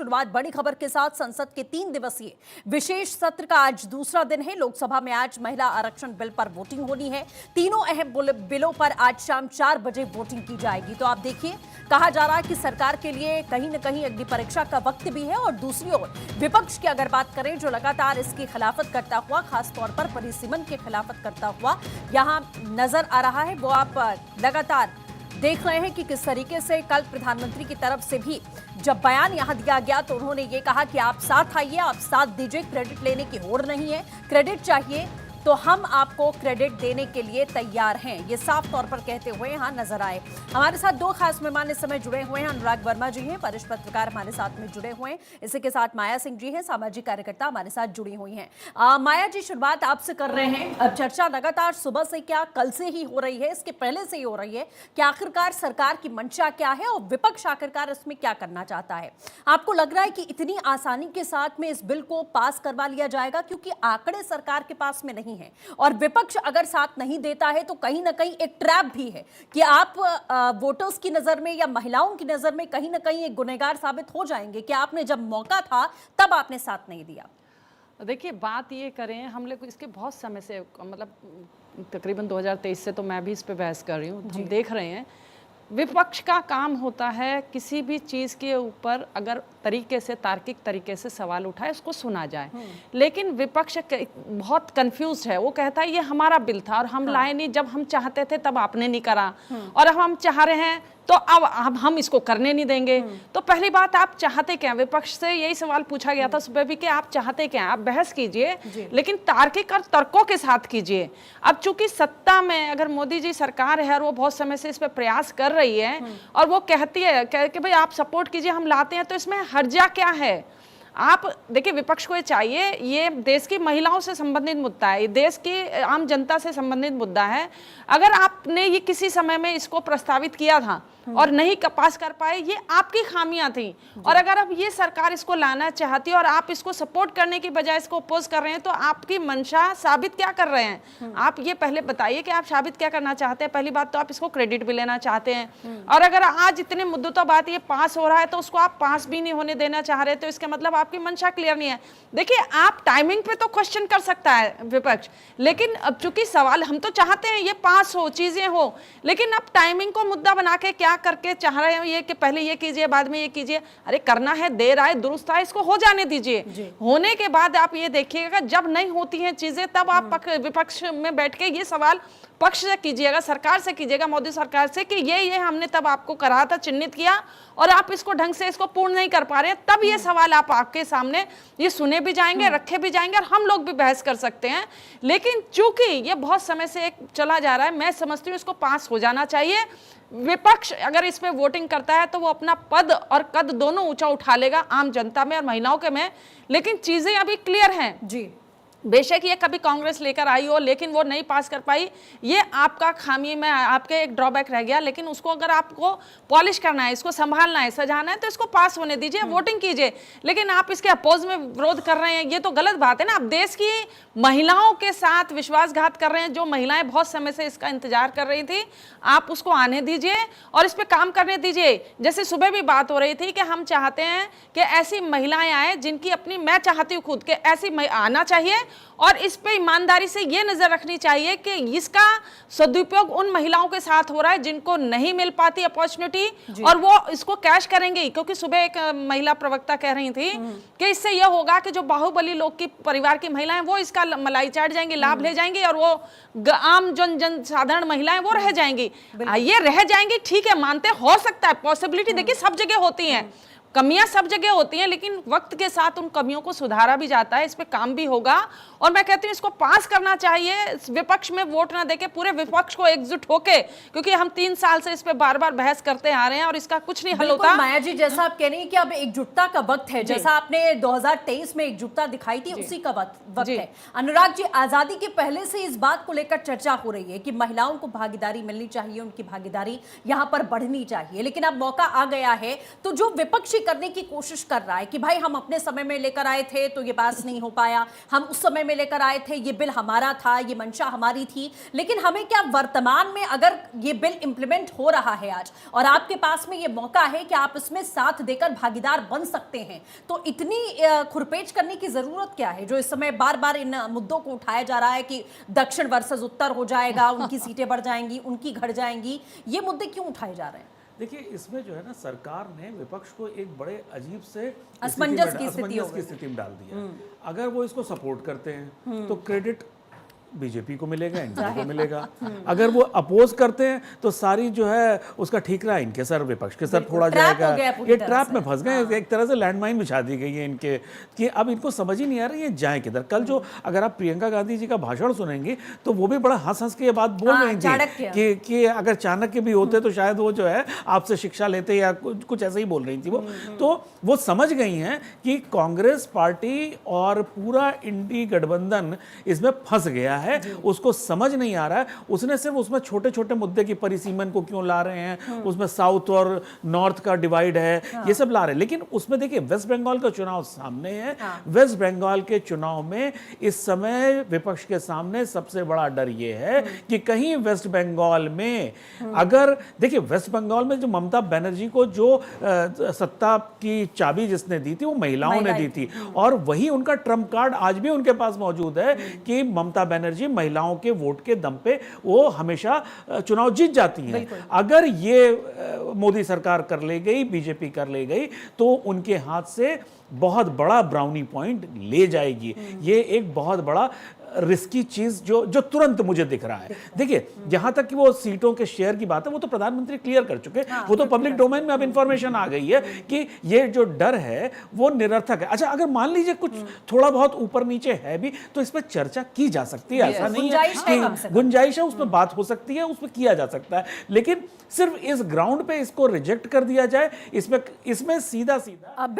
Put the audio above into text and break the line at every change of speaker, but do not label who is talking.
शुरुआत बड़ी खबर के साथ संसद के 3 दिवसीय विशेष सत्र का आज दूसरा दिन है। लोकसभा में आज महिला आरक्षण बिल पर वोटिंग होनी है। तीनों अहम बिलों पर आज शाम 4 बजे वोटिंग की जाएगी। तो आप देखिए, कहा जा रहा है कि सरकार के लिए कहीं न कहीं अग्नि परीक्षा का वक्त भी है और दूसरी ओर विपक्ष की अगर बात करें, जो लगातार इसकी खिलाफत करता हुआ, खासतौर पर परिसीमन की खिलाफत करता हुआ यहां नजर आ रहा है, वो आप लगातार देख रहे हैं कि किस तरीके से कल प्रधानमंत्री की तरफ से भी जब बयान यहां दिया गया तो उन्होंने ये कहा कि आप साथ आइए, आप साथ दीजिए, क्रेडिट लेने की होड़ नहीं है, क्रेडिट चाहिए तो हम आपको क्रेडिट देने के लिए तैयार हैं। ये साफ तौर पर कहते हुए यहां नजर आए। हमारे साथ 2 खास मेहमान इस समय जुड़े हुए हैं। अनुराग वर्मा जी हैं, वरिष्ठ पत्रकार हमारे साथ में जुड़े हुए हैं। इसी के साथ माया सिंह जी हैं, सामाजिक कार्यकर्ता हमारे साथ जुड़ी हुई हैं। माया जी, शुरुआत आपसे कर रहे हैं। अब चर्चा लगातार सुबह से क्या कल से ही हो रही है, इसके पहले से ही हो रही है कि आखिरकार सरकार की मंशा क्या है और विपक्ष आखिरकार इसमें क्या करना चाहता है? आपको लग रहा है कि इतनी आसानी के साथ में इस बिल को पास करवा लिया जाएगा, क्योंकि आंकड़े सरकार के पास में नहीं है और विपक्ष अगर साथ नहीं देता है तो कहीं ना कहीं एक ट्रैप भी है कि आप वोटर्स की नजर में या महिलाओं की नजर में कहीं ना कहीं एक गुनहगार साबित हो जाएंगे कि आपने जब मौका था तब आपने साथ नहीं दिया।
देखिए, बात ये करें, हम लोग इसके बहुत समय से, मतलब तकरीबन 2023 से तो मैं भी इस पे बहस कर रही हूँ। हम देख रहे हैं विपक्ष का काम होता है किसी भी चीज़ के ऊपर अगर तरीके से, तार्किक तरीके से सवाल उठाए, उसको सुना जाए। लेकिन विपक्ष बहुत कंफ्यूज है। वो कहता है ये हमारा बिल था और हम लाए नहीं, जब हम चाहते थे तब आपने नहीं करा, और अब हम चाह रहे हैं तो अब हम इसको करने नहीं देंगे। तो पहली बात, आप चाहते क्या? विपक्ष से यही सवाल पूछा गया था सुबह भी कि आप चाहते क्या? आप बहस कीजिए लेकिन तार्किक और तर्कों के साथ कीजिए। अब चूंकि सत्ता में अगर मोदी जी सरकार है और वो बहुत समय से इस पर प्रयास कर रही है और वो कहती है कि भाई आप सपोर्ट कीजिए, हम लाते हैं, तो इसमें हर्जा क्या है? आप देखिए, विपक्ष को ये चाहिए, ये देश की महिलाओं से संबंधित मुद्दा है, ये देश की आम जनता से संबंधित मुद्दा है। अगर आपने ये किसी समय में इसको प्रस्तावित किया था और नहीं पास कर पाए, ये आपकी खामियां थी। और अगर अब ये सरकार इसको लाना चाहती है और आप इसको सपोर्ट करने की बजाय इसको अपोज कर रहे हैं, तो आपकी मंशा साबित क्या कर रहे हैं? आप ये पहले बताइए कि आप साबित क्या करना चाहते हैं। पहली बात तो आप इसको क्रेडिट भी लेना चाहते हैं, और अगर आज इतने मुद्दों तो बात ये पास हो रहा है तो उसको आप पास भी नहीं होने देना चाह रहे, तो इसका मतलब आपकी मंशा क्लियर नहीं है। देखिए, आप टाइमिंग पे तो क्वेश्चन कर सकता है विपक्ष, लेकिन अब चूंकि सवाल, हम तो चाहते हैं ये पास हो, चीजें हो, लेकिन अब टाइमिंग को मुद्दा बना के क्या करके चाह रहे हैं ये कि पहले ये कीजिए बाद में ये कीजिए। अरे करना है, देर आए दुरुस्त आए, इसको हो जाने दीजिए। होने के बाद आप ये देखिएगा, जब नहीं होती हैं चीजें तब आप विपक्ष में बैठ के ये सवाल पक्ष से कीजिएगा, सरकार से कीजिएगा, मोदी सरकार से, कि ये हमने तब आपको करा था, चिन्हित किया, और आप इसको ढंग से इसको पूर्ण नहीं कर पा रहे हैं। तब ये सवाल आप आपके सामने ये सुने भी जाएंगे, रखे भी जाएंगे, और हम लोग भी बहस कर सकते हैं। लेकिन चूंकि ये बहुत समय से एक चला जा रहा है, मैं समझती हूँ इसको पास हो जाना चाहिए। विपक्ष अगर इस पे वोटिंग करता है तो वो अपना पद और कद दोनों ऊंचा उठा लेगा आम जनता में और महिलाओं के में। लेकिन चीजें अभी क्लियर हैं जी। बेशक ये कभी कांग्रेस लेकर आई हो, लेकिन वो नहीं पास कर पाई, ये आपका खामी में आपके एक ड्रॉबैक रह गया। लेकिन उसको अगर आपको पॉलिश करना है, इसको संभालना है, सजाना है, तो इसको पास होने दीजिए, वोटिंग कीजिए। लेकिन आप इसके अपोज में विरोध कर रहे हैं, ये तो गलत बात है ना। आप देश की महिलाओं के साथ विश्वासघात कर रहे हैं। जो महिलाएं बहुत समय से इसका इंतजार कर रही थी, आप उसको आने दीजिए और इस पर काम करने दीजिए। जैसे सुबह भी बात हो रही थी कि हम चाहते हैं कि ऐसी महिलाएं आए जिनकी अपनी, मैं चाहती हूँ खुद के ऐसी आना चाहिए, और इस पे ईमानदारी से ये नजर रखनी चाहिए कि इसका सदुपयोग उन महिलाओं के साथ हो रहा है जिनको नहीं मिल पाती अपॉर्चुनिटी, और वो इसको कैश करेंगे। क्योंकि सुबह एक महिला प्रवक्ता कह रही थी कि इससे यह होगा कि जो बाहुबली लोग की परिवार की महिलाएं वो इसका मलाई चाट जाएंगी, लाभ ले जाएंगी, और वो आम जन साधारण महिलाएं वो रह जाएंगी। ये रह जाएंगी, ठीक है, मानते, हो सकता है, पॉसिबिलिटी देखिए सब जगह होती है, कमियां सब जगह होती हैं, लेकिन वक्त के साथ उन कमियों को सुधारा भी जाता है, इस पे काम भी होगा। और मैं कहती हूँ इसको पास करना चाहिए, विपक्ष में वोट ना देके पूरे विपक्ष को एकजुट होके, क्योंकि हम 3 साल से इस पे बार बार बहस करते आ रहे हैं और इसका कुछ नहीं हल होता।
माया जी, जैसा आप कह रही हैं कि अब एकजुटता का वक्त है, जैसा आपने 2023 में एकजुटता दिखाई थी, उसी का वक्त है। अनुराग जी, आजादी के पहले से इस बात को लेकर चर्चा हो रही है कि महिलाओं को भागीदारी मिलनी चाहिए, उनकी भागीदारी यहाँ पर बढ़नी चाहिए, लेकिन अब मौका आ गया है। तो जो विपक्षी करने की कोशिश कर रहा है कि भाई हम अपने समय में लेकर आए थे तो ये पास नहीं हो पाया, हम उस समय में लेकर आए थे, ये बिल हमारा था, ये मंशा हमारी थी। लेकिन हमें क्या वर्तमान में अगर ये बिल इंप्लीमेंट हो रहा है आज और आपके पास में ये मौका है कि आप इसमें साथ देकर भागीदार बन सकते हैं, तो इतनी खुरपेच करने की जरूरत क्या है? जो इस समय बार बार इन मुद्दों को उठाया जा रहा है कि दक्षिण वर्सेस उत्तर हो जाएगा, उनकी सीटें बढ़ जाएंगी, उनकी घट जाएंगी, ये मुद्दे क्यों उठाए जा रहे हैं?
देखिए, इसमें जो है ना, सरकार ने विपक्ष को एक बड़े अजीब से
असमंजस की
स्थिति में डाल दिया। अगर वो इसको सपोर्ट करते हैं तो क्रेडिट बीजेपी को मिलेगा, एनडीए को मिलेगा। अगर वो अपोज करते हैं तो सारी जो है उसका ठीकरा इनके सर, विपक्ष के सर फोड़ा जाएगा। ये ट्रैप में फंस गए, एक तरह से लैंडमाइन बिछा दी गई है इनके, कि अब इनको समझ ही नहीं आ रही है जाए किधर। कल जो अगर आप प्रियंका गांधी जी का भाषण सुनेंगे तो वो भी बड़ा हंस हंस के ये बात बोल रही थी कि अगर चाणक्य भी होते तो शायद वो जो है आपसे शिक्षा लेते, या कुछ ऐसे ही बोल रही थी वो। तो वो समझ गई हैं कि कांग्रेस पार्टी और पूरा इंडी गठबंधन इसमें फंस गया है, उसको समझ नहीं आ रहा है। उसने सिर्फ उसमें छोटे छोटे मुद्दे की परिसीमन को क्यों ला रहे हैं, उसमें साउथ और नॉर्थ का डिवाइड है, ये सब ला रहे हैं। लेकिन उसमें देखिए, वेस्ट बंगाल का चुनाव सामने है। वेस्ट बंगाल के चुनाव में इस समय विपक्ष के सामने सबसे बड़ा डर ये है कि कहीं वेस्ट बंगाल में, अगर देखिए वेस्ट बंगाल में जो ममता बनर्जी को जो सत्ता की चाबी जिसने दी थी वो महिलाओं ने दी थी, और वही उनका ट्रम्प कार्ड आज भी उनके पास मौजूद है कि ममता बनर्जी महिलाओं के वोट के दम पे वो हमेशा चुनाव जीत जाती हैं। अगर ये मोदी सरकार कर ले गई, बीजेपी कर ले गई, तो उनके हाथ से बहुत बड़ा ब्राउनी पॉइंट ले जाएगी। ये एक बहुत बड़ा रिस्की चीज जो तुरंत मुझे दिख रहा है। देखिए, जहां तक कि वो सीटों के शेयर की बात है, वो तो प्रधानमंत्री क्लियर कर चुके, वो तो पब्लिक डोमेन में अब इंफॉर्मेशन आ गई है कि ये जो डर है वो निरर्थक है। अच्छा, अगर मान लीजिए कुछ थोड़ा बहुत ऊपर नीचे है भी, तो इस पर चर्चा की जा सकती है, ऐसा नहीं है कि गुंजाइश है, उसमें बात हो सकती है, उसमें किया जा सकता है। लेकिन सिर्फ इस ग्राउंड पे इसको रिजेक्ट कर दिया जाए, इसमें सीधा सीधा